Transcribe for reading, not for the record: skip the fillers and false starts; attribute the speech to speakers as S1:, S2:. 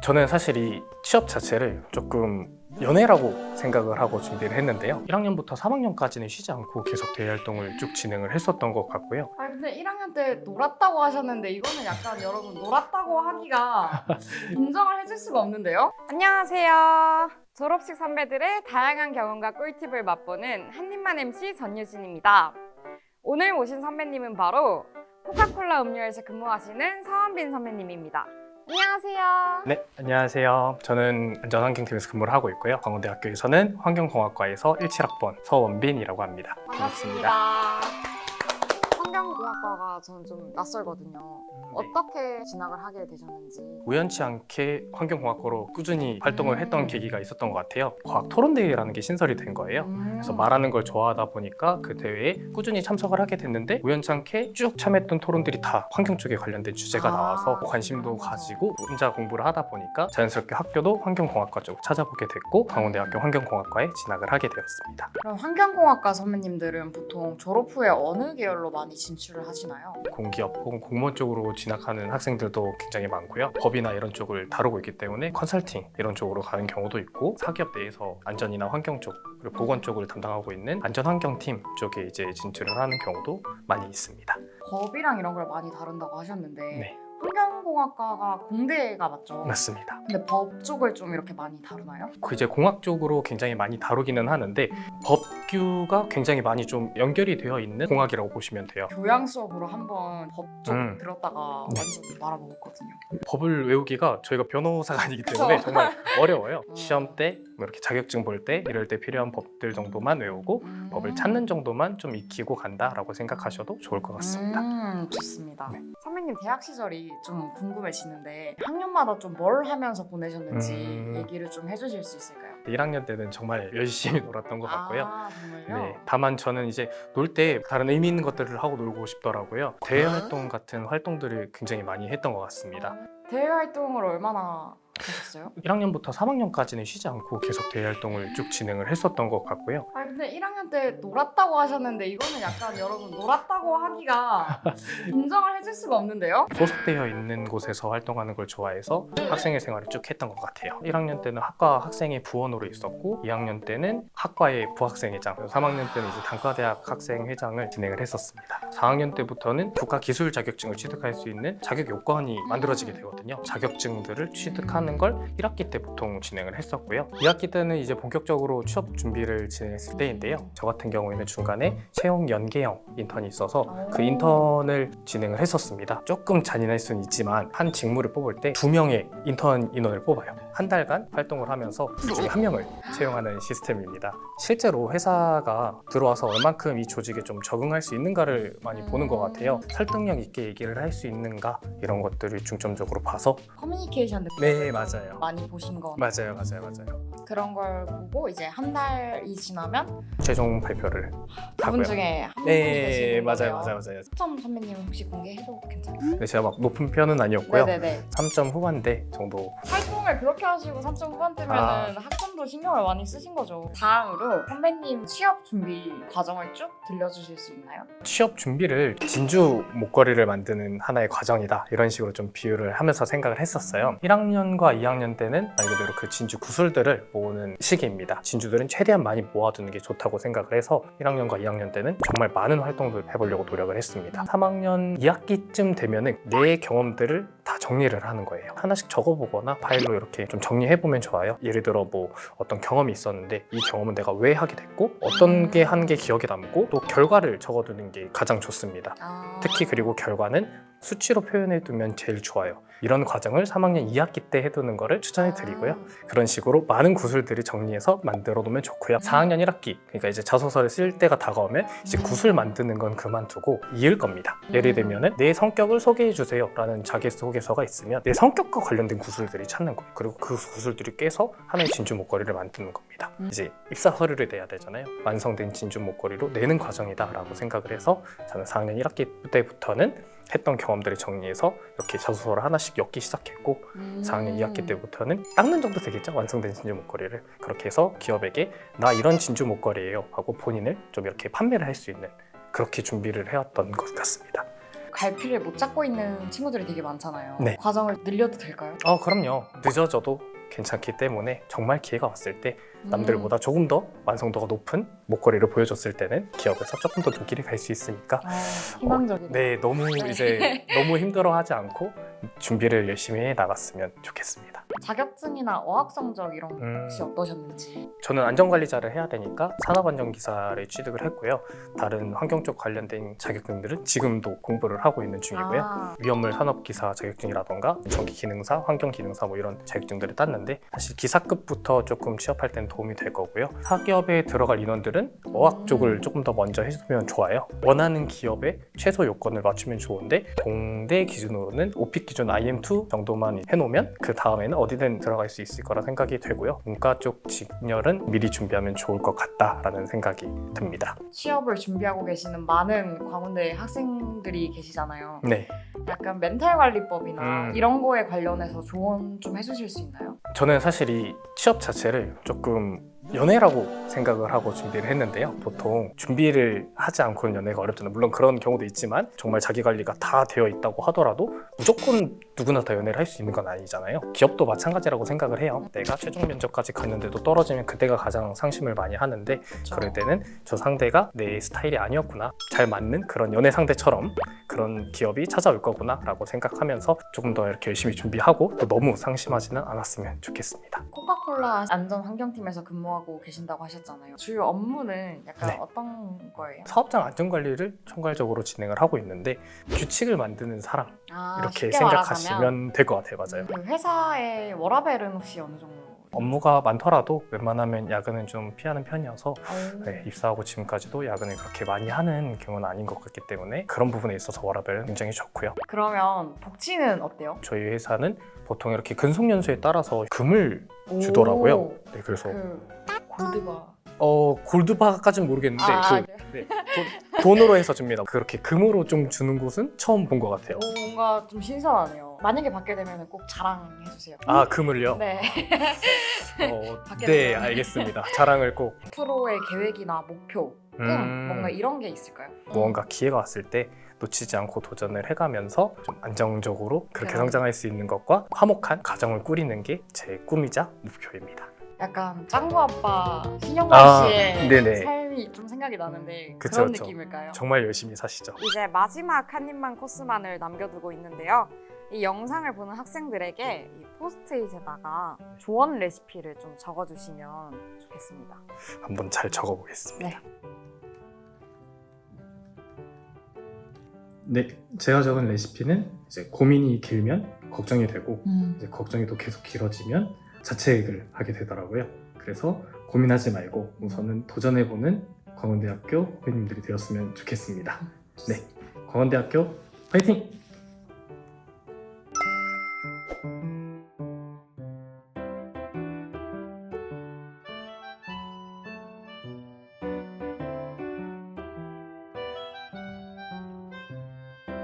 S1: 저는 사실 이 취업 자체를 조금 연애라고 생각을 하고 준비를 했는데요. 1학년부터 3학년까지는 쉬지 않고 계속 대외 활동을 쭉 진행을 했었던 것 같고요.
S2: 아 근데 1학년 때 놀았다고 하셨는데 이거는 약간 여러분 놀았다고 하기가 인정을 해줄 수가 없는데요?
S3: 안녕하세요. 졸업식 선배들의 다양한 경험과 꿀팁을 맛보는 한입만 MC 전유진입니다. 오늘 모신 선배님은 바로 코카콜라 음료에서 근무하시는 서원빈 선배님입니다. 안녕하세요.
S1: 네, 안녕하세요. 저는 안전환경팀에서 근무를 하고 있고요. 강원대학교에서는 환경공학과에서 17학번 서원빈이라고 합니다.
S3: 반갑습니다. 환경공학과가 저는 좀 낯설거든요. 어떻게 진학을 하게 되셨는지.
S1: 우연치 않게 환경공학과로 꾸준히 활동을 했던 계기가 있었던 것 같아요. 과학 토론대회라는 게 신설이 된 거예요. 그래서 말하는 걸 좋아하다 보니까 그 대회에 꾸준히 참석을 하게 됐는데 우연치 않게 쭉 참여했던 토론들이 다 환경 쪽에 관련된 주제가 나와서 관심도 가지고 혼자 공부를 하다 보니까 자연스럽게 학교도 환경공학과 쪽을 찾아보게 됐고 강원대학교 환경공학과에 진학을 하게 되었습니다.
S2: 그럼 환경공학과 선배님들은 보통 졸업 후에 어느 계열로 많이 진출을 하시나요?
S1: 공기업 혹은 공무원 쪽으로 진학하는 학생들도 굉장히 많고요. 법이나 이런 쪽을 다루고 있기 때문에 컨설팅 이런 쪽으로 가는 경우도 있고 사기업 내에서 안전이나 환경 쪽 그리고 보건 쪽을 담당하고 있는 안전환경팀 쪽에 이제 진출을 하는 경우도 많이 있습니다.
S2: 법이랑 이런 걸 많이 다룬다고 하셨는데
S1: 네.
S2: 환경공학과가 공대가 맞죠?
S1: 맞습니다.
S2: 근데 법 쪽을 좀 이렇게 많이 다루나요?
S1: 그 이제 공학 쪽으로 굉장히 많이 다루기는 하는데 법규가 굉장히 많이 좀 연결이 되어 있는 공학이라고 보시면 돼요.
S2: 교양 수업으로 한번 법 쪽 들었다가
S1: 네.
S2: 완전 말아먹었거든요.
S1: 법을 외우기가 저희가 변호사가 아니기 때문에
S2: 그쵸?
S1: 정말 어려워요. 시험 때, 뭐 이렇게 자격증 볼 때 이럴 때 필요한 법들 정도만 외우고 법을 찾는 정도만 좀 익히고 간다라고 생각하셔도 좋을 것 같습니다.
S2: 좋습니다.
S1: 네.
S2: 선배님 대학 시절이 좀 궁금해지는데 학년마다 좀 뭘 하면서 보내셨는지 얘기를 좀 해주실 수 있을까요?
S1: 1학년 때는 정말 열심히 놀았던 것 같고요.
S2: 아 정말요?
S1: 네, 다만 저는 이제 놀 때 다른 의미 있는 것들을 하고 놀고 싶더라고요. 대외 활동 같은 활동들을 굉장히 많이 했던 것 같습니다.
S2: 대외 활동을 얼마나 하셨어요?
S1: 1학년부터 3학년까지는 쉬지 않고 계속 대외 활동을 쭉 진행을 했었던 것 같고요.
S2: 아 근데 1학년 때 놀았다고 하셨는데 이거는 약간 여러분 놀았다고 하기가 인정을 해줄 수가 없는데요?
S1: 소속되어 있는 곳에서 활동하는 걸 좋아해서 학생회 생활을 쭉 했던 것 같아요. 1학년 때는 학과 학생회 부원으로 있었고 2학년 때는 학과의 부학생회장, 3학년 때는 이제 단과대학 학생회장을 진행을 했었습니다. 4학년 때부터는 국가기술 자격증을 취득할 수 있는 자격 요건이 만들어지게 되거든요. 자격증들을 취득하는 걸 1학기 때 보통 진행을 했었고요. 2학기 때는 이제 본격적으로 취업 준비를 진행했을 때인데요. 저 같은 경우에는 중간에 채용 연계형 인턴이 있어서 그 인턴을 진행을 했었습니다. 조금 잔인할 수는 있지만 한 직무를 뽑을 때 2명의 인턴 인원을 뽑아요. 한 달간 활동을 하면서 그 중에 1명을 채용하는 시스템입니다. 실제로 회사가 들어와서 얼만큼 이 조직에 좀 적응할 수 있는가를 많이 보는 것 같아요. 설득력 있게 얘기를 할 수 있는가 이런 것들을 중점적으로 봐서
S2: 커뮤니케이션
S1: 네, 맞아요.
S2: 많이 보신 거
S1: 맞아요.
S2: 그런 걸 보고 이제 한 달이 지나면
S1: 최종 발표를
S2: 두 분
S1: 하고요.
S2: 중에 한 분이
S1: 네,
S2: 되시는
S1: 맞아요.
S2: 거예요.
S1: 맞아요.
S2: 3점 선배님 혹시 공개해도 괜찮아요?
S1: 근데 제가 막 높은 편은 아니었고요.
S2: 네네네.
S1: 3점 후반대 정도.
S2: 활동을 그렇게 하시고 3점 후반대면 학점도 신경을 많이 쓰신 거죠. 다음으로 선배님 취업 준비 과정을 쭉 들려주실 수 있나요?
S1: 취업 준비를 진주 목걸이를 만드는 하나의 과정이다 이런 식으로 좀 비유를 하면서 생각을 했었어요. 1학년과 2학년 때는 말 그대로 그 진주 구슬들을 모으는 시기입니다. 진주들은 최대한 많이 모아두는 게 좋다고 생각을 해서 1학년과 2학년 때는 정말 많은 활동들을 해보려고 노력을 했습니다. 3학년 2학기쯤 되면은 내 경험들을 다 정리를 하는 거예요. 하나씩 적어보거나 파일로 이렇게 좀 정리해보면 좋아요. 예를 들어 뭐 어떤 경험이 있었는데 이 경험은 내가 왜 하게 됐고 어떤 게 한 게 기억에 남고 또 결과를 적어두는 게 가장 좋습니다. 특히 그리고 결과는 수치로 표현해 두면 제일 좋아요. 이런 과정을 3학년 2학기 때 해두는 거를 추천해 드리고요. 그런 식으로 많은 구슬들이 정리해서 만들어 놓으면 좋고요. 4학년 1학기, 그러니까 이제 자소서를 쓸 때가 다가오면 이제 구슬 만드는 건 그만두고 이을 겁니다. 예를 들면은 내 성격을 소개해 주세요 라는 자기소개서가 있으면 내 성격과 관련된 구슬들이 찾는 거예요. 그리고 그 구슬들이 깨서 하나의 진주 목걸이를 만드는 겁니다. 이제 입사 서류를 내야 되잖아요. 완성된 진주 목걸이로 내는 과정이다 라고 생각을 해서 저는 4학년 1학기 때부터는 했던 경험들을 정리해서 이렇게 자소서를 하나씩 엮기 시작했고 4학년 2학기 때부터는 닦는 정도 되겠죠? 완성된 진주 목걸이를 그렇게 해서 기업에게 나 이런 진주 목걸이에요 하고 본인을 좀 이렇게 판매를 할 수 있는 그렇게 준비를 해왔던 것 같습니다.
S2: 갈피를 못 잡고 있는 친구들이 되게 많잖아요.
S1: 네.
S2: 과정을 늘려도 될까요?
S1: 그럼요. 늦어져도 괜찮기 때문에 정말 기회가 왔을 때 남들보다 조금 더 완성도가 높은 목걸이를 보여줬을 때는 기업에서 조금 더 눈길이 갈 수 있으니까
S2: 희망적이네요.
S1: 네, 너무
S2: 네.
S1: 이제 너무 힘들어하지 않고 준비를 열심히 해 나갔으면 좋겠습니다.
S2: 자격증이나 어학 성적 이런 거 혹시
S1: 음.
S2: 어떠셨는지?
S1: 저는 안전관리자를 해야 되니까 산업안전기사를 취득을 했고요. 다른 환경 쪽 관련된 자격증들은 지금도 공부를 하고 있는 중이고요. 위험물 산업기사 자격증이라던가 전기기능사, 환경기능사 뭐 이런 자격증들을 땄는데 사실 기사급부터 조금 취업할 때는 도움이 될 거고요. 사기업에 들어갈 인원들은 어학 쪽을 조금 더 먼저 해주면 좋아요. 원하는 기업의 최소 요건을 맞추면 좋은데 공대 기준으로는 오픽 기준 IM2 정도만 해놓으면 그 다음에는 어디든 들어갈 수 있을 거라 생각이 되고요. 문과 쪽 직렬은 미리 준비하면 좋을 것 같다라는 생각이 듭니다.
S2: 취업을 준비하고 계시는 많은 광운대 학생들이 계시잖아요.
S1: 네,
S2: 약간 멘탈 관리법이나
S1: 음.
S2: 이런 거에 관련해서 조언 좀 해주실 수 있나요?
S1: 저는 사실 이 취업 자체를 조금 연애라고 생각을 하고 준비를 했는데요. 보통 준비를 하지 않고는 연애가 어렵잖아요. 물론 그런 경우도 있지만 정말 자기 관리가 다 되어 있다고 하더라도 무조건 누구나 다 연애를 할 수 있는 건 아니잖아요. 기업도 마찬가지라고 생각을 해요. 내가 최종 면접까지 갔는데도 떨어지면 그때가 가장 상심을 많이 하는데 그럴 때는 저 상대가 내 스타일이 아니었구나, 잘 맞는 그런 연애 상대처럼 그런 기업이 찾아올 거구나 라고 생각하면서 조금 더 이렇게 열심히 준비하고 또 너무 상심하지는 않았으면 좋겠습니다.
S2: 코카콜라 안전환경팀에서 근무하고 계신다고 하셨잖아요. 주요 업무는 약간
S1: 네.
S2: 어떤 거예요?
S1: 사업장 안전관리를 총괄적으로 진행을 하고 있는데 규칙을 만드는 사람 이렇게
S2: 쉽게
S1: 생각하시면 될 것 같아요. 맞아요.
S2: 그 회사의 워라밸은 혹시 어느 정도?
S1: 업무가 많더라도 웬만하면 야근은 좀 피하는 편이어서 네, 입사하고 지금까지도 야근을 그렇게 많이 하는 경우는 아닌 것 같기 때문에 그런 부분에 있어서 워라밸은 굉장히 좋고요.
S2: 그러면 복지는 어때요?
S1: 저희 회사는 보통 이렇게 근속연수에 따라서 금을 주더라고요. 네, 그래서
S2: 그 골드바.
S1: 골드바까지는 모르겠는데
S2: 그래요?
S1: 네, 돈으로 해서 줍니다. 그렇게 금으로 좀 주는 곳은 처음 본 것 같아요.
S2: 뭔가 좀 신선하네요. 만약에 받게 되면 꼭 자랑해주세요.
S1: 아, 금을요?
S2: 네. 받게
S1: 네,
S2: 되면.
S1: 알겠습니다. 자랑을 꼭
S2: 앞으로의 계획이나 목표, 꿈 뭔가 이런 게 있을까요?
S1: 무언가 기회가 왔을 때 놓치지 않고 도전을 해가면서 좀 안정적으로 그렇게
S2: 그래요.
S1: 성장할 수 있는 것과 화목한 가정을 꾸리는 게 제 꿈이자 목표입니다.
S2: 약간 짱구 아빠 신영만 씨의
S1: 네네.
S2: 삶이 좀 생각이 나는데
S1: 그쵸,
S2: 그런
S1: 그쵸.
S2: 느낌일까요?
S1: 정말 열심히 사시죠.
S3: 이제 마지막 한 입만 코스만을 남겨두고 있는데요. 이 영상을 보는 학생들에게 이 포스트잇에다가 조언 레시피를 좀 적어주시면 좋겠습니다.
S1: 한번 잘 적어보겠습니다. 네, 제가 적은 레시피는 이제 고민이 길면 걱정이 되고 이제 걱정이 또 계속 길어지면 자책을 하게 되더라고요. 그래서 고민하지 말고 우선은 도전해보는 광운대학교 후배님들이 되었으면 좋겠습니다. 네, 광운대학교 화이팅!